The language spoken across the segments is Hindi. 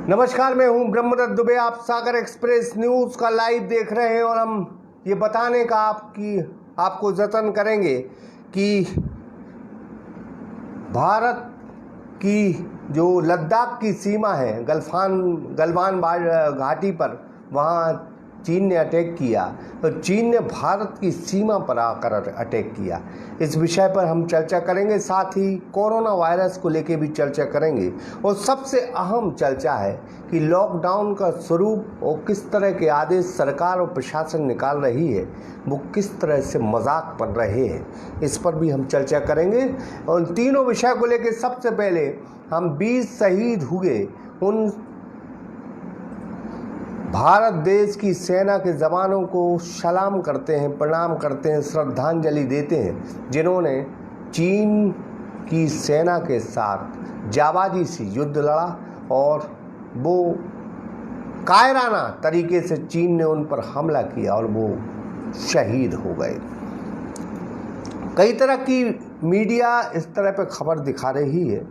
नमस्कार, मैं हूं ब्रह्मदत्त दुबे। आप सागर एक्सप्रेस न्यूज़ का लाइव देख रहे हैं और हम ये बताने का आपको जतन करेंगे कि भारत की जो लद्दाख की सीमा है, गलवान घाटी पर, वहाँ चीन ने अटैक किया। तो चीन ने भारत की सीमा पर आकर अटैक किया। इस विषय पर हम चर्चा करेंगे, साथ ही कोरोना वायरस को लेकर भी चर्चा करेंगे। और सबसे अहम चर्चा है कि लॉकडाउन का स्वरूप और किस तरह के आदेश सरकार और प्रशासन निकाल रही है, वो किस तरह से मजाक बन रहे हैं, इस पर भी हम चर्चा करेंगे। और तीनों विषय को लेकर सबसे पहले हम 20 शहीद हुए उन भारत देश की सेना के जवानों को सलाम करते हैं, प्रणाम करते हैं, श्रद्धांजलि देते हैं, जिन्होंने चीन की सेना के साथ जाबाजी से युद्ध लड़ा और वो कायराना तरीके से चीन ने उन पर हमला किया और वो शहीद हो गए। कई तरह की मीडिया इस तरह पे खबर दिखा रही है।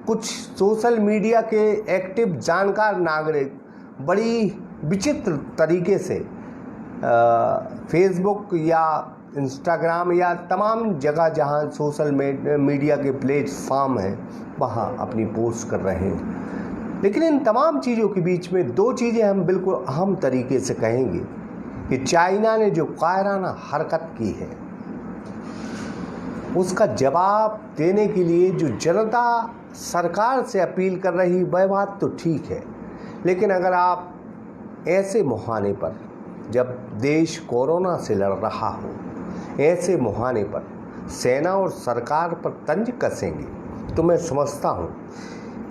कुछ सोशल मीडिया के एक्टिव जानकार नागरिक बड़ी विचित्र तरीके से फेसबुक या इंस्टाग्राम या तमाम जगह जहां सोशल मीडिया के प्लेटफॉर्म हैं, वहां अपनी पोस्ट कर रहे हैं। लेकिन इन तमाम चीज़ों के बीच में दो चीज़ें हम बिल्कुल अहम तरीके से कहेंगे कि चाइना ने जो कायराना हरकत की है, उसका जवाब देने के लिए जो जनता सरकार से अपील कर रही, वह बात तो ठीक है। लेकिन अगर आप ऐसे मुहाने पर, जब देश कोरोना से लड़ रहा हो, ऐसे मुहाने पर सेना और सरकार पर तंज कसेंगे, तो मैं समझता हूँ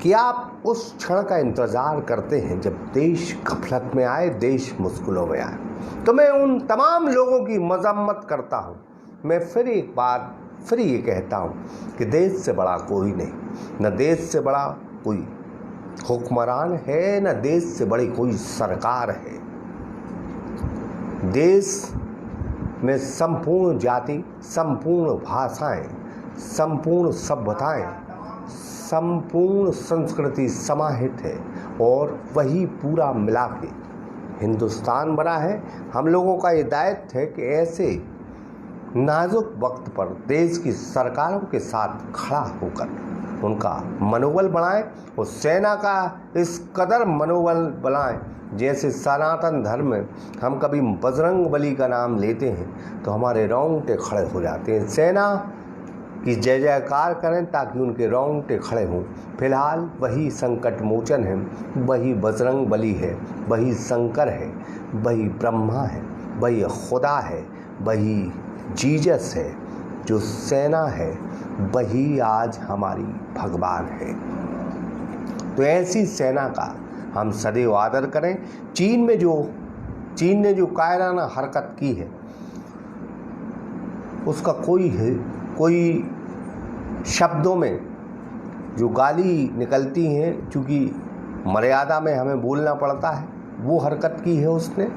कि आप उस क्षण का इंतज़ार करते हैं जब देश गफलत में आए, देश मुश्किलों में आए। तो मैं उन तमाम लोगों की मजम्मत करता हूँ। मैं फिर एक बार ये कहता हूँ कि देश से बड़ा कोई नहीं, न देश से बड़ा कोई हुक्मरान है, न देश से बड़ी कोई सरकार है। देश में संपूर्ण जाति, संपूर्ण भाषाएं, संपूर्ण सभ्यताएं, संपूर्ण संस्कृति समाहित है और वही पूरा मिला के हिंदुस्तान बना है। हम लोगों का ये दायित्व है कि ऐसे नाजुक वक्त पर देश की सरकारों के साथ खड़ा होकर उनका मनोबल बढ़ाएं और सेना का इस कदर मनोबल बढ़ाएं। जैसे सनातन धर्म में हम कभी बजरंग बली का नाम लेते हैं तो हमारे रोंगटे खड़े हो जाते हैं। सेना की जय जयकार करें ताकि उनके रोंगटे खड़े हों। फिलहाल वही संकट मोचन है, वही बजरंग बली है, वही शंकर है, वही ब्रह्मा है, वही खुदा है, वही जीसस है। जो सेना है वही आज हमारी भगवान है। तो ऐसी सेना का हम सदैव आदर करें। चीन ने जो कायराना हरकत की है, उसका कोई शब्दों में जो गाली निकलती हैं, चूँकि मर्यादा में हमें बोलना पड़ता है, वो हरकत की है उसने।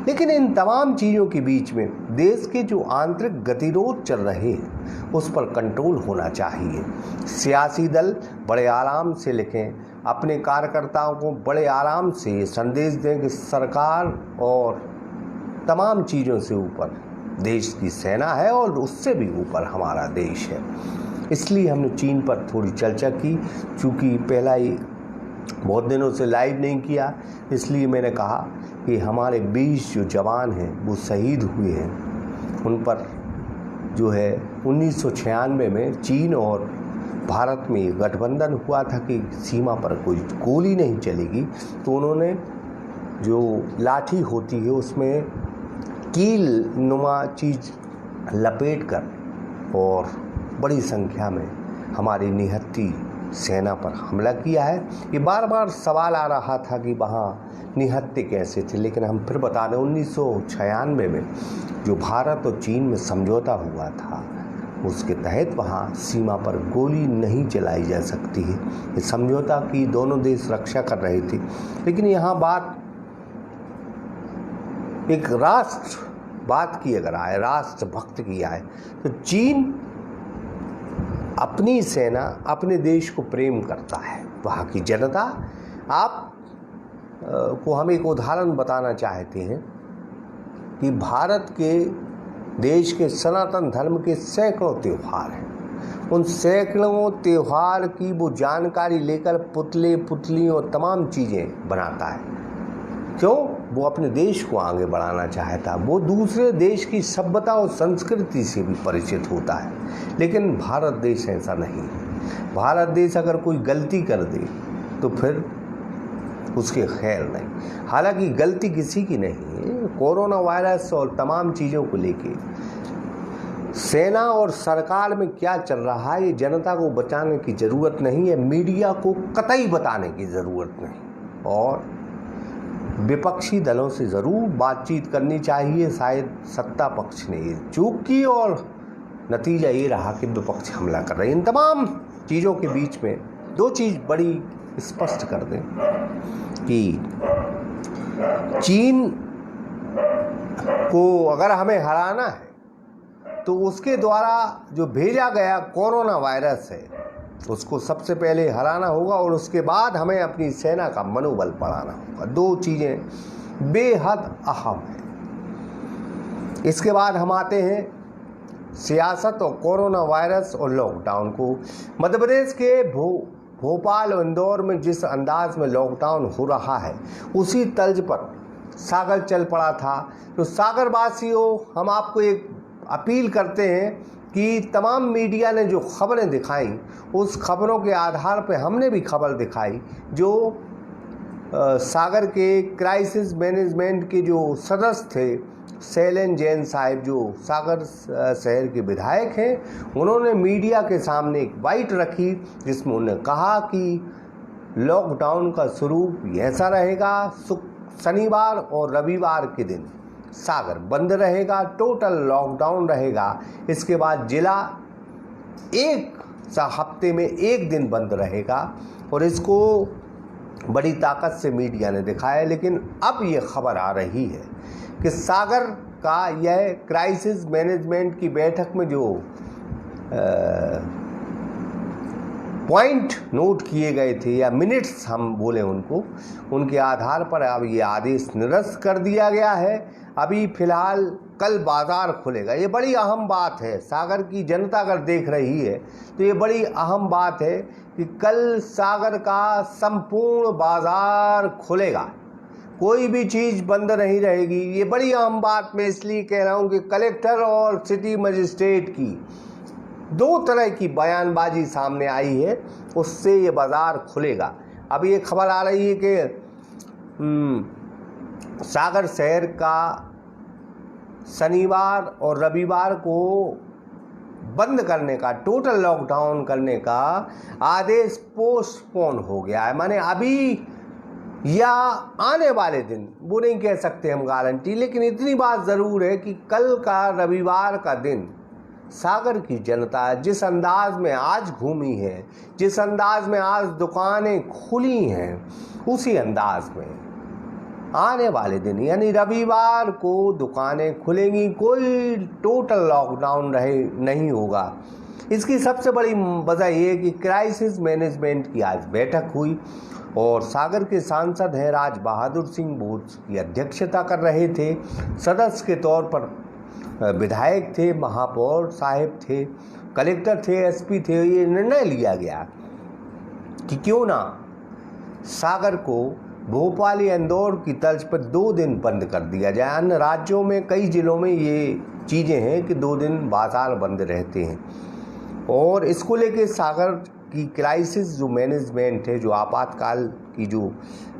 लेकिन इन तमाम चीज़ों के बीच में देश के जो आंतरिक गतिरोध चल रहे हैं, उस पर कंट्रोल होना चाहिए। सियासी दल बड़े आराम से लिखें, अपने कार्यकर्ताओं को बड़े आराम से ये संदेश दें कि सरकार और तमाम चीज़ों से ऊपर देश की सेना है और उससे भी ऊपर हमारा देश है। इसलिए हमने चीन पर थोड़ी चर्चा की। चूँकि पहला ही बहुत दिनों से लाइव नहीं किया, इसलिए मैंने कहा कि हमारे 20 जो जवान हैं वो शहीद हुए हैं। उन पर जो है 1996 में चीन और भारत में गठबंधन हुआ था कि सीमा पर कोई गोली नहीं चलेगी, तो उन्होंने जो लाठी होती है उसमें कील नुमा चीज़ लपेट कर और बड़ी संख्या में हमारी निहत्थी सेना पर हमला किया है। ये बार बार सवाल आ रहा था कि वहाँ निहत्थे कैसे थे, लेकिन हम फिर बता दें 1996 में जो भारत और चीन में समझौता हुआ था, उसके तहत वहाँ सीमा पर गोली नहीं चलाई जा सकती है। इस समझौता की दोनों देश रक्षा कर रहे थे। लेकिन यहाँ बात एक बात की अगर आए, राष्ट्रभक्त की आए, तो चीन अपनी सेना, अपने देश को प्रेम करता है। वहाँ की जनता, आप को हम एक उदाहरण बताना चाहते हैं कि भारत के देश के सनातन धर्म के सैकड़ों त्यौहार हैं। उन सैकड़ों त्यौहार की वो जानकारी लेकर पुतले पुतली और तमाम चीज़ें बनाता है। क्यों? वो अपने देश को आगे बढ़ाना चाहता है। वो दूसरे देश की सभ्यता और संस्कृति से भी परिचित होता है। लेकिन भारत देश ऐसा नहीं है। भारत देश अगर कोई गलती कर दे तो फिर उसके खैर नहीं। हालांकि गलती किसी की नहीं है। कोरोना वायरस और तमाम चीज़ों को लेके सेना और सरकार में क्या चल रहा है ये जनता को बताने की ज़रूरत नहीं है, मीडिया को कतई बताने की ज़रूरत नहीं। और विपक्षी दलों से ज़रूर बातचीत करनी चाहिए। शायद सत्ता पक्ष ने ये चूक की और नतीजा ये रहा कि विपक्ष हमला कर रहे हैं। इन तमाम चीज़ों के बीच में दो चीज़ बड़ी स्पष्ट कर दें कि चीन को अगर हमें हराना है तो उसके द्वारा जो भेजा गया कोरोना वायरस है उसको सबसे पहले हराना होगा और उसके बाद हमें अपनी सेना का मनोबल बढ़ाना होगा। दो चीज़ें बेहद अहम हैं। इसके बाद हम आते हैं सियासत और कोरोना वायरस और लॉकडाउन को। मध्य प्रदेश के भोपाल और इंदौर में जिस अंदाज में लॉकडाउन हो रहा है उसी तर्ज पर सागर चल पड़ा था। तो सागरवासियों, हम आपको एक अपील करते हैं कि तमाम मीडिया ने जो खबरें दिखाई उस खबरों के आधार पर हमने भी खबर दिखाई। जो सागर के क्राइसिस मैनेजमेंट के जो सदस्य थे शैलेंद्र जैन साहब, जो सागर शहर के विधायक हैं, उन्होंने मीडिया के सामने एक बाइट रखी जिसमें उन्होंने कहा कि लॉकडाउन का स्वरूप ऐसा रहेगा, शनिवार और रविवार के दिन सागर बंद रहेगा, टोटल लॉकडाउन रहेगा। इसके बाद जिला एक हफ्ते में एक दिन बंद रहेगा और इसको बड़ी ताकत से मीडिया ने दिखाया। लेकिन अब ये खबर आ रही है कि सागर का यह क्राइसिस मैनेजमेंट की बैठक में जो पॉइंट नोट किए गए थे या मिनट्स हम बोले उनको, उनके आधार पर अब ये आदेश निरस्त कर दिया गया है। अभी फिलहाल कल बाज़ार खुलेगा। ये बड़ी अहम बात है। सागर की जनता अगर देख रही है तो ये बड़ी अहम बात है कि कल सागर का संपूर्ण बाज़ार खुलेगा, कोई भी चीज़ बंद नहीं रहेगी। ये बड़ी अहम बात मैं इसलिए कह रहा हूँ कि कलेक्टर और सिटी मजिस्ट्रेट की दो तरह की बयानबाजी सामने आई है, उससे ये बाज़ार खुलेगा। अब ये खबर आ रही है कि सागर शहर का शनिवार और रविवार को बंद करने का, टोटल लॉकडाउन करने का आदेश पोस्टपोन हो गया है। माने अभी या आने वाले दिन, वो नहीं कह सकते हम गारंटी, लेकिन इतनी बात ज़रूर है कि कल का रविवार का दिन सागर की जनता जिस अंदाज में आज घूमी है, जिस अंदाज में आज दुकानें खुली हैं, उसी अंदाज में आने वाले दिन यानी रविवार को दुकानें खुलेंगी, कोई टोटल लॉकडाउन नहीं होगा। इसकी सबसे बड़ी वजह ये है कि क्राइसिस मैनेजमेंट की आज बैठक हुई और सागर के सांसद हैं राज बहादुर सिंह बोर्ड की अध्यक्षता कर रहे थे। सदस्य के तौर पर विधायक थे, महापौर साहब थे, कलेक्टर थे, एसपी थे। ये निर्णय लिया गया कि क्यों ना सागर को भोपाल या इंदौर की तर्ज पर 2 दिन बंद कर दिया जाए। अन्य राज्यों में कई ज़िलों में ये चीज़ें हैं कि 2 दिन बाज़ार बंद रहते हैं और इसको लेके सागर की क्राइसिस जो मैनेजमेंट है, जो आपातकाल की जो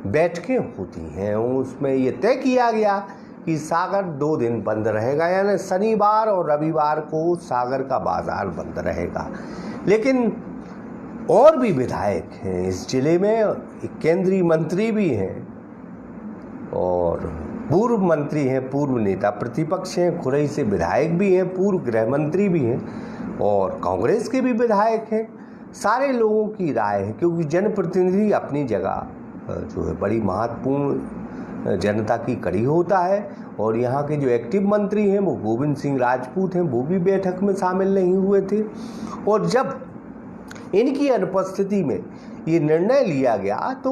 बैठकें होती हैं, उसमें ये तय किया गया कि सागर 2 दिन बंद रहेगा, यानी शनिवार और रविवार को सागर का बाज़ार बंद रहेगा। लेकिन और भी विधायक हैं इस जिले में, एक केंद्रीय मंत्री भी हैं और पूर्व मंत्री हैं, पूर्व नेता प्रतिपक्ष हैं, खुरई से विधायक भी हैं, पूर्व गृह मंत्री भी हैं और कांग्रेस के भी विधायक हैं। सारे लोगों की राय है, क्योंकि जनप्रतिनिधि अपनी जगह जो है बड़ी महत्वपूर्ण जनता की कड़ी होता है और यहाँ के जो एक्टिव मंत्री हैं वो गोविंद सिंह राजपूत हैं, वो भी बैठक में शामिल नहीं हुए थे। और जब इनकी अनुपस्थिति में ये निर्णय लिया गया तो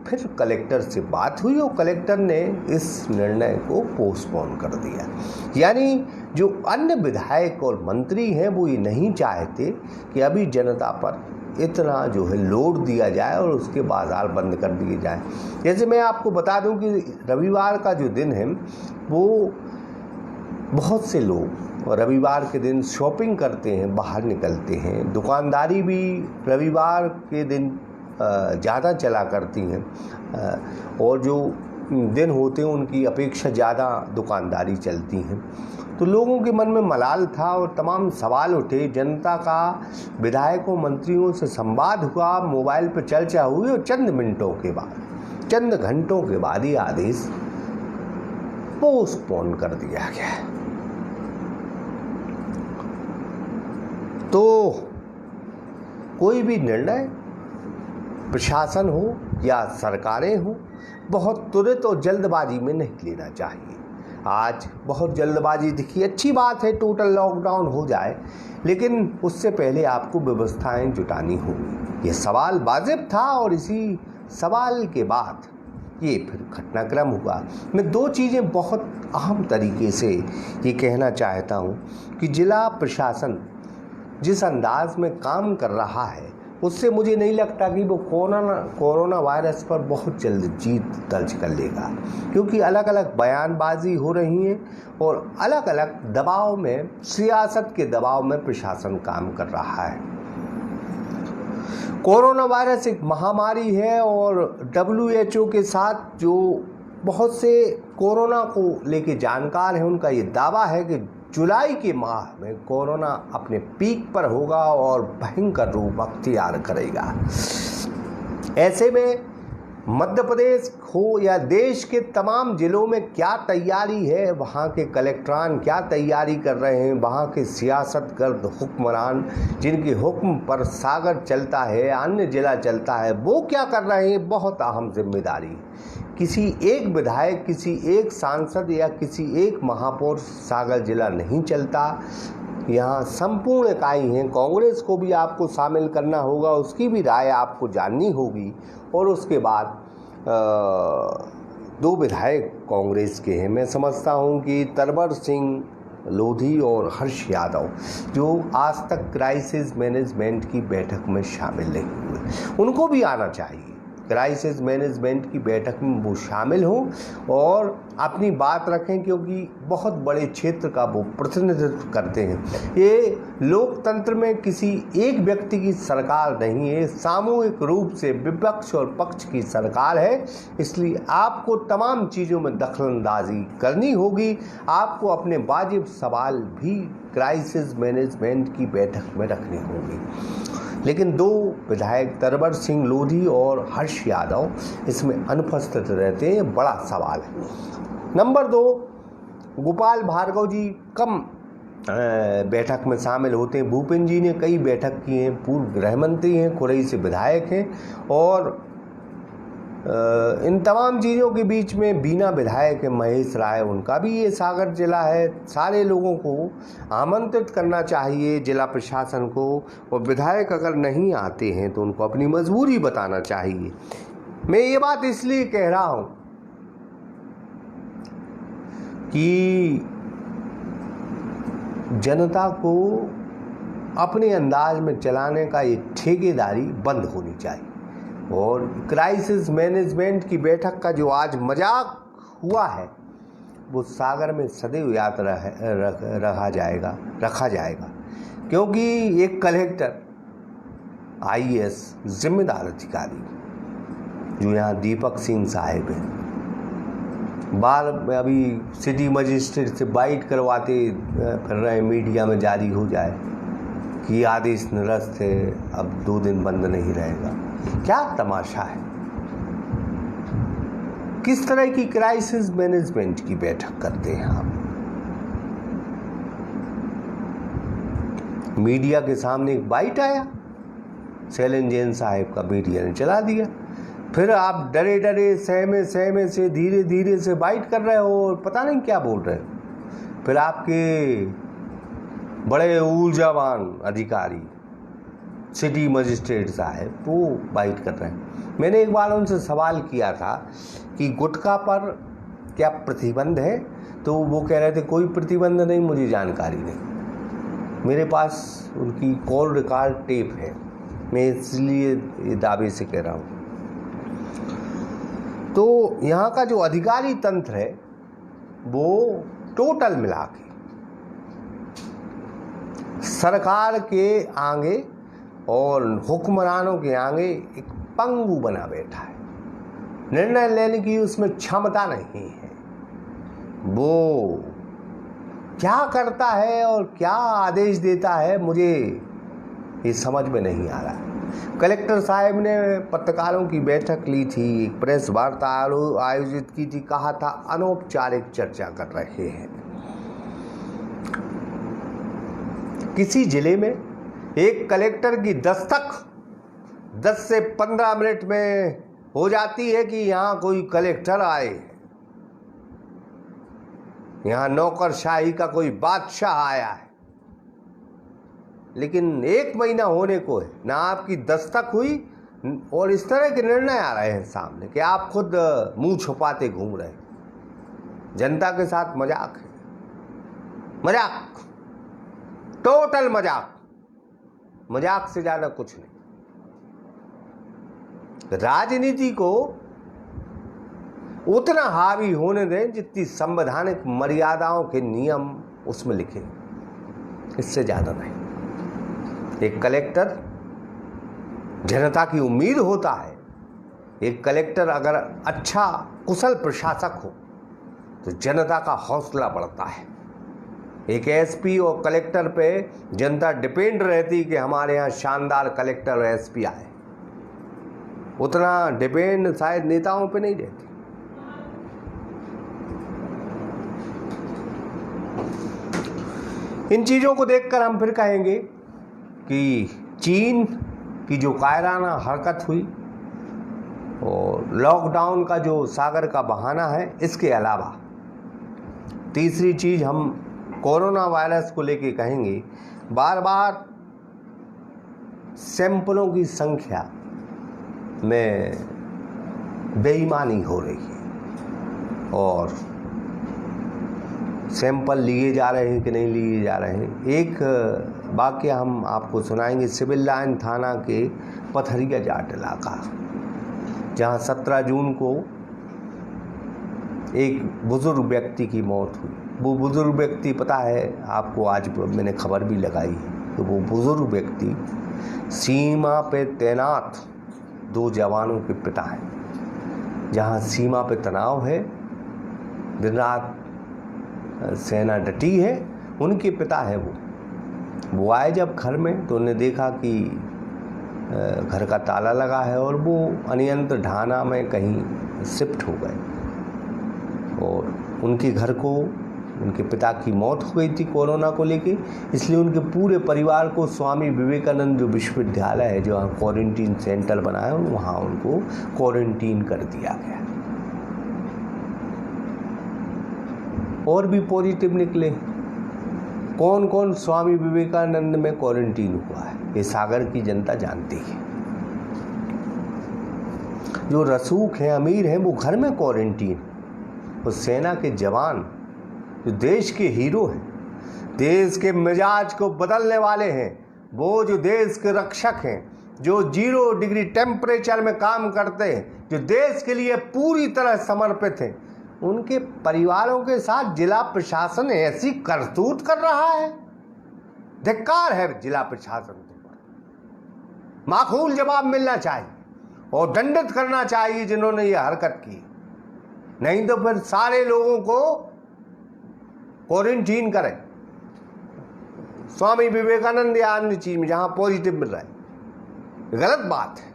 फिर कलेक्टर से बात हुई और कलेक्टर ने इस निर्णय को पोस्टपोन कर दिया। यानी जो अन्य विधायक और मंत्री हैं वो ये नहीं चाहते कि अभी जनता पर इतना जो है लोड दिया जाए और उसके बाज़ार बंद कर दिए जाए। जैसे मैं आपको बता दूं कि रविवार का जो दिन है वो बहुत से लोग रविवार के दिन शॉपिंग करते हैं, बाहर निकलते हैं। दुकानदारी भी रविवार के दिन ज़्यादा चला करती हैं और जो दिन होते हैं उनकी अपेक्षा ज़्यादा दुकानदारी चलती हैं। तो लोगों के मन में मलाल था और तमाम सवाल उठे। जनता का विधायकों मंत्रियों से संवाद हुआ, मोबाइल पर चर्चा हुई और चंद घंटों के बाद ही आदेश पोस्टपोन कर दिया गया। तो कोई भी निर्णय प्रशासन हो या सरकारें हो बहुत तुरंत और जल्दबाजी में नहीं लेना चाहिए। आज बहुत जल्दबाजी दिखी, अच्छी बात है टोटल लॉकडाउन हो जाए, लेकिन उससे पहले आपको व्यवस्थाएं जुटानी होगी। ये सवाल वाजिब था और इसी सवाल के बाद ये फिर घटनाक्रम हुआ। मैं दो चीज़ें बहुत अहम तरीके से ये कहना चाहता हूँ कि जिला प्रशासन जिस अंदाज में काम कर रहा है उससे मुझे नहीं लगता कि वो कोरोना वायरस पर बहुत जल्द जीत दर्ज कर लेगा, क्योंकि अलग अलग बयानबाजी हो रही है और अलग अलग दबाव में, सियासत के दबाव में प्रशासन काम कर रहा है। कोरोना वायरस एक महामारी है और WHO के साथ जो बहुत से कोरोना को लेके जानकार हैं उनका ये दावा है कि जुलाई के माह में कोरोना अपने पीक पर होगा और भयंकर रूप अख्तियार करेगा। ऐसे में मध्य प्रदेश हो या देश के तमाम जिलों में क्या तैयारी है, वहाँ के कलेक्टरान क्या तैयारी कर रहे हैं, वहाँ के सियासतगर्द हुक्मरान जिनके हुक्म पर सागर चलता है, अन्य जिला चलता है, वो क्या कर रहे हैं, बहुत अहम जिम्मेदारी। किसी एक विधायक, किसी एक सांसद या किसी एक महापौर सागर जिला नहीं चलता। यहाँ संपूर्ण इकाई हैं। कांग्रेस को भी आपको शामिल करना होगा, उसकी भी राय आपको जाननी होगी। और उसके बाद दो विधायक कांग्रेस के हैं। मैं समझता हूँ कि तरवर सिंह लोधी और हर्ष यादव जो आज तक क्राइसिस मैनेजमेंट की बैठक में शामिल नहीं हुए, उनको भी आना चाहिए। क्राइसिस मैनेजमेंट की बैठक में वो शामिल हों और अपनी बात रखें, क्योंकि बहुत बड़े क्षेत्र का वो प्रतिनिधित्व करते हैं। ये लोकतंत्र में किसी एक व्यक्ति की सरकार नहीं है, सामूहिक रूप से विपक्ष और पक्ष की सरकार है। इसलिए आपको तमाम चीज़ों में दखलंदाजी करनी होगी। आपको अपने वाजिब सवाल भी क्राइसिस मैनेजमेंट की बैठक में रखने होंगे। लेकिन दो विधायक तरवर सिंह लोधी और हर्ष यादव इसमें अनुपस्थित रहते हैं, बड़ा सवाल है। नंबर 2, गोपाल भार्गव जी कम बैठक में शामिल होते हैं। भूपेंद्र जी ने कई बैठक की हैं, पूर्व गृह मंत्री हैं, खुरई से विधायक हैं और इन तमाम चीज़ों के बीच में बीना विधायक है महेश राय, उनका भी ये सागर जिला है। सारे लोगों को आमंत्रित करना चाहिए जिला प्रशासन को, और विधायक अगर नहीं आते हैं तो उनको अपनी मजबूरी बताना चाहिए। मैं ये बात इसलिए कह रहा हूँ कि जनता को अपने अंदाज में चलाने का ये ठेकेदारी बंद होनी चाहिए। और क्राइसिस मैनेजमेंट की बैठक का जो आज मजाक हुआ है वो सागर में सदैव याद रखा जाएगा, क्योंकि एक कलेक्टर IAS जिम्मेदार अधिकारी जो यहाँ दीपक सिंह साहिब हैं, बार अभी सिटी मजिस्ट्रेट से बाइट करवाते फिर रहे, मीडिया में जारी हो जाए कि आदेश निरस्त है, अब 2 दिन बंद नहीं रहेगा। क्या तमाशा है? किस तरह की क्राइसिस मैनेजमेंट की बैठक करते हैं आप? मीडिया के सामने एक बाइट आया, शैलेंद्र जैन साहिब का मीडिया ने चला दिया, फिर आप डरे डरे सहमे से धीरे धीरे से बाइट कर रहे हो और पता नहीं क्या बोल रहे हो। फिर आपके बड़े ऊर्जावान अधिकारी सिटी मजिस्ट्रेट साहब वो बाइट कर रहे हैं। मैंने एक बार उनसे सवाल किया था कि गुटखा पर क्या प्रतिबंध है, तो वो कह रहे थे कोई प्रतिबंध नहीं, मुझे जानकारी नहीं। मेरे पास उनकी कॉल रिकॉर्ड टेप है, मैं इसलिए ये दावे से कह रहा हूँ। तो यहाँ का जो अधिकारी तंत्र है वो टोटल मिला के सरकार के आगे और हुक्मरानों के आगे एक पंगु बना बैठा है। निर्णय लेने की उसमें क्षमता नहीं है। वो क्या करता है और क्या आदेश देता है, मुझे ये समझ में नहीं आ रहा है। कलेक्टर साहब ने पत्रकारों की बैठक ली थी, एक प्रेस वार्ता आयोजित की थी, कहा था अनौपचारिक चर्चा कर रहे हैं। किसी जिले में एक कलेक्टर की दस्तक 10 से 15 मिनट में हो जाती है कि यहाँ कोई कलेक्टर आए, यहाँ नौकरशाही का कोई बादशाह आया है। लेकिन 1 महीना होने को है, ना आपकी दस्तक हुई और इस तरह के निर्णय आ रहे हैं सामने कि आप खुद मुंह छुपाते घूम रहे हैं। जनता के साथ मजाक है, मजाक, टोटल मजाक, मजाक से ज्यादा कुछ नहीं। राजनीति को उतना हावी होने दें जितनी संवैधानिक मर्यादाओं के नियम उसमें लिखे, इससे ज्यादा नहीं। एक कलेक्टर जनता की उम्मीद होता है। एक कलेक्टर अगर अच्छा कुशल प्रशासक हो तो जनता का हौसला बढ़ता है। एक एसपी और कलेक्टर पे जनता डिपेंड रहती कि हमारे यहाँ शानदार कलेक्टर और एसपी आए, उतना डिपेंड शायद नेताओं पे नहीं रहती। इन चीज़ों को देखकर हम फिर कहेंगे कि चीन की जो कायराना हरकत हुई और लॉकडाउन का जो सागर का बहाना है, इसके अलावा तीसरी चीज़ हम कोरोना वायरस को लेके कहेंगे, बार बार सैंपलों की संख्या में बेईमानी हो रही है और सैंपल लिए जा रहे हैं कि नहीं लिए जा रहे हैं। एक वाक्य हम आपको सुनाएंगे सिविल लाइन थाना के पथरिया जाट इलाका, जहां 17 जून को एक बुजुर्ग व्यक्ति की मौत हुई। वो बुजुर्ग व्यक्ति पता है आपको, आज मैंने खबर भी लगाई है, तो वो बुजुर्ग व्यक्ति सीमा पे तैनात 2 जवानों के पिता हैं। जहां सीमा पे तनाव है, दिन रात सेना डटी है, उनके पिता है वो आए जब घर में तो उन्हें देखा कि घर का ताला लगा है और वो अनियंत्र ढाना में कहीं शिफ्ट हो गए और उनके घर को, उनके पिता की मौत हो गई थी कोरोना को लेके, इसलिए उनके पूरे परिवार को स्वामी विवेकानंद जो विश्वविद्यालय है, जो वहाँ क्वारंटीन सेंटर बनाया है, वहाँ उनको क्वारंटीन कर दिया गया। और भी पॉजिटिव निकले। कौन कौन स्वामी विवेकानंद में क्वारंटीन हुआ है, ये सागर की जनता जानती है। जो रसूख हैं, अमीर हैं, वो घर में क्वारंटीन। और सेना के जवान जो देश के हीरो हैं, देश के मिजाज को बदलने वाले हैं, वो जो देश के रक्षक हैं, जो 0 डिग्री टेम्परेचर में काम करते हैं, जो देश के लिए पूरी तरह समर्पित हैं, उनके परिवारों के साथ जिला प्रशासन ऐसी करतूत कर रहा है। धिक्कार है जिला प्रशासन को। माकूल जवाब मिलना चाहिए और दंडित करना चाहिए जिन्होंने ये हरकत की। नहीं तो फिर सारे लोगों को क्वारंटीन करें, स्वामी विवेकानंद या अन्य चीज में जहां पॉजिटिव मिल रहा है। गलत बात है।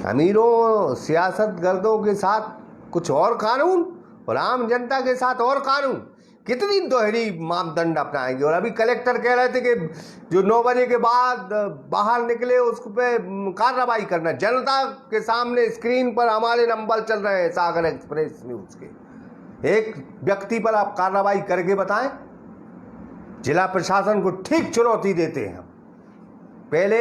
अमीरों सियासतगर्दों के साथ कुछ और कानून और आम जनता के साथ और कानून, कितनी दोहरी मापदंड अपनाएंगे। और अभी कलेक्टर कह रहे थे कि जो 9 बजे के बाद बाहर निकले उस पे कार्रवाई करना। जनता के सामने स्क्रीन पर हमारे नंबर चल रहे हैं सागर एक्सप्रेस न्यूज के, एक व्यक्ति पर आप कार्रवाई करके बताएं। जिला प्रशासन को ठीक चुनौती देते हैं हम। पहले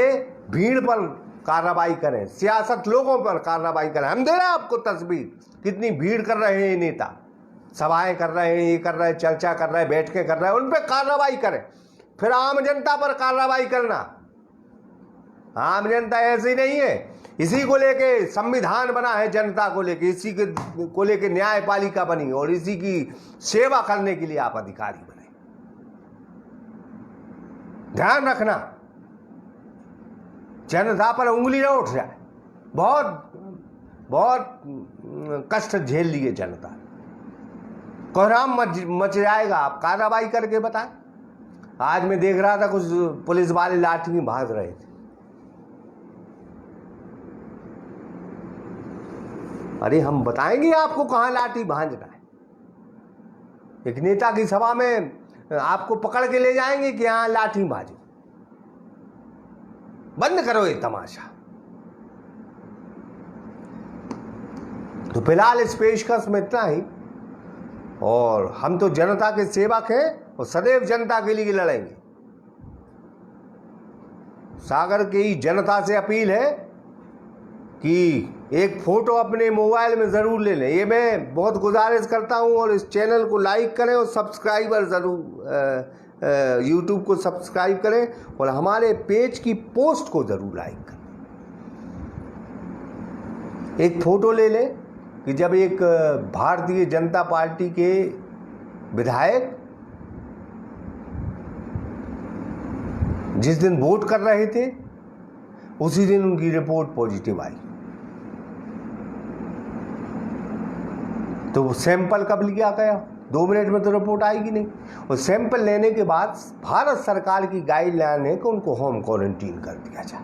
भीड़ पर कार्रवाई करें, सियासत लोगों पर कार्रवाई करें। हम दे रहे हैं आपको तस्वीर, कितनी भीड़ कर रहे हैं ये नेता, सभाएं कर रहे हैं, ये कर रहे हैं, चर्चा कर रहे हैं, बैठकें कर रहे हैं, उन पर कार्रवाई करें। फिर आम जनता पर कार्रवाई करना। आम जनता ऐसी नहीं है, इसी को लेके संविधान बना है, जनता को लेके, इसी को लेके न्यायपालिका बनी और इसी की सेवा करने के लिए आप अधिकारी बने। ध्यान रखना, जनता पर उंगली ना उठ जाए। बहुत बहुत कष्ट झेल लिए जनता, कोहराम मच जाएगा। आप कार्रवाई करके बताएं। आज मैं देख रहा था कुछ पुलिस वाले लाठी भाग रहे थे। अरे हम बताएंगे आपको कहां लाठी भांजना है। एक नेता की सभा में आपको पकड़ के ले जाएंगे कि यहां लाठी भाजो। बंद करो ये तमाशा। तो फिलहाल इस पेशकश में इतना ही, और हम तो जनता के सेवक हैं और सदैव जनता के लिए लड़ेंगे। सागर की जनता से अपील है कि एक फोटो अपने मोबाइल में जरूर ले लें। ये मैं बहुत गुजारिश करता हूं, और इस चैनल को लाइक करें और सब्सक्राइबर जरूर यूट्यूब को सब्सक्राइब करें, और हमारे पेज की पोस्ट को जरूर लाइक करें। एक फोटो ले लें कि जब एक भारतीय जनता पार्टी के विधायक जिस दिन वोट कर रहे थे उसी दिन उनकी रिपोर्ट पॉजिटिव आई। तो वो सैंपल कब लिया गया? 2 मिनट में तो रिपोर्ट आएगी नहीं। और सैंपल लेने के बाद भारत सरकार की गाइडलाइन है कि उनको होम क्वारंटीन कर दिया जाए।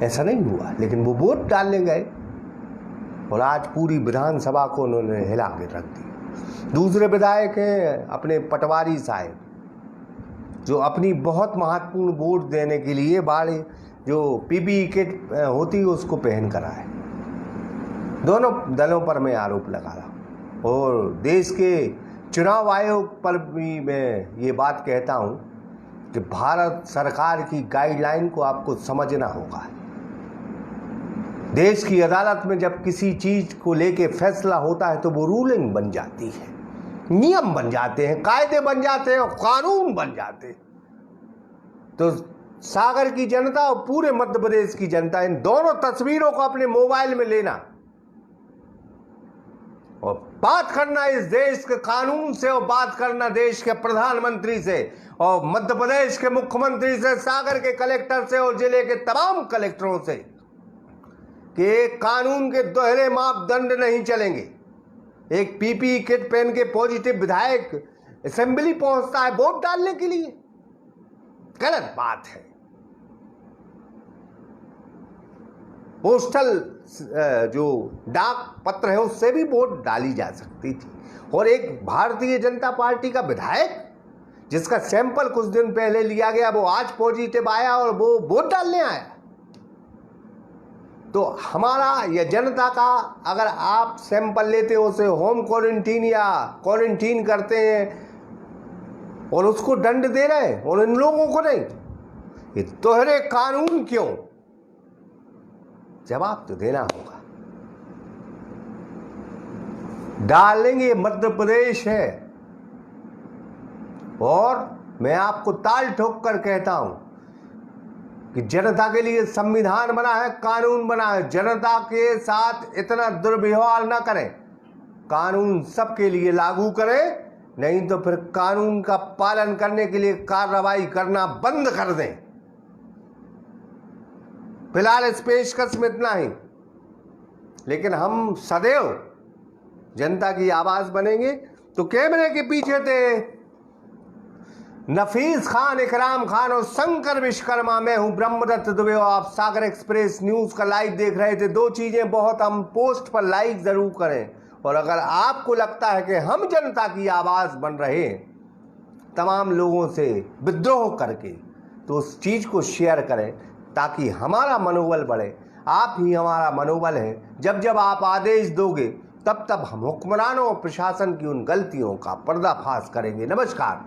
ऐसा नहीं हुआ, लेकिन वो वोट डालने गए और आज पूरी विधानसभा को उन्होंने हिला के रख दी। दूसरे विधायक हैं अपने पटवारी साहब, जो अपनी बहुत महत्वपूर्ण वोट देने के लिए बाड़े जो पीपीई किट होती है उसको पहन कर आए। दोनों दलों पर मैं आरोप लगा रहा हूँ, और देश के चुनाव आयोग पर भी मैं ये बात कहता हूँ कि भारत सरकार की गाइडलाइन को आपको समझना होगा। देश की अदालत में जब किसी चीज को लेके फैसला होता है तो वो रूलिंग बन जाती है, नियम बन जाते हैं, कायदे बन जाते हैं और कानून बन जाते हैं। तो सागर की जनता और पूरे मध्य प्रदेश की जनता इन दोनों तस्वीरों को अपने मोबाइल में लेना और बात करना इस देश के कानून से, और बात करना देश के प्रधानमंत्री से और मध्य प्रदेश के मुख्यमंत्री से, सागर के कलेक्टर से और जिले के तमाम कलेक्टरों से कि कानून के दोहरे मापदंड नहीं चलेंगे। एक पीपीई किट पहन के पॉजिटिव विधायक असेंबली पहुंचता है वोट डालने के लिए, गलत बात है। पोस्टल जो डाक पत्र है उससे भी वोट डाली जा सकती थी। और एक भारतीय जनता पार्टी का विधायक जिसका सैंपल कुछ दिन पहले लिया गया, वो आज पॉजिटिव आया और वो वोट डालने आया। तो हमारा या जनता का, अगर आप सैंपल लेते हो, उसे होम क्वारंटीन या क्वारंटीन करते हैं और उसको दंड दे रहे हैं और इन लोगों को नहीं, ये दोहरे कानून क्यों? जवाब तो देना होगा। डालेंगे, मध्य प्रदेश है, और मैं आपको ताल ठोक कर कहता हूं कि जनता के लिए संविधान बना है, कानून बना है। जनता के साथ इतना दुर्व्यवहार ना करें, कानून सबके लिए लागू करें, नहीं तो फिर कानून का पालन करने के लिए कार्रवाई करना बंद कर दें। फिलहाल इस पेशकश में इतना ही, लेकिन हम सदैव जनता की आवाज बनेंगे। तो कैमरे के पीछे थे नफीस खान, इकराम खान और शंकर विश्वकर्मा। मैं हूं ब्रह्मदत्त दुबे और आप सागर एक्सप्रेस न्यूज का लाइव देख रहे थे। 2 चीजें बहुत, हम पोस्ट पर लाइक जरूर करें, और अगर आपको लगता है कि हम जनता की आवाज बन रहे हैं तमाम लोगों से विद्रोह करके, तो उस चीज को शेयर करें ताकि हमारा मनोबल बढ़े। आप ही हमारा मनोबल है। जब जब आप आदेश दोगे तब तब हम हुक्मरानों और प्रशासन की उन गलतियों का पर्दाफाश करेंगे। नमस्कार।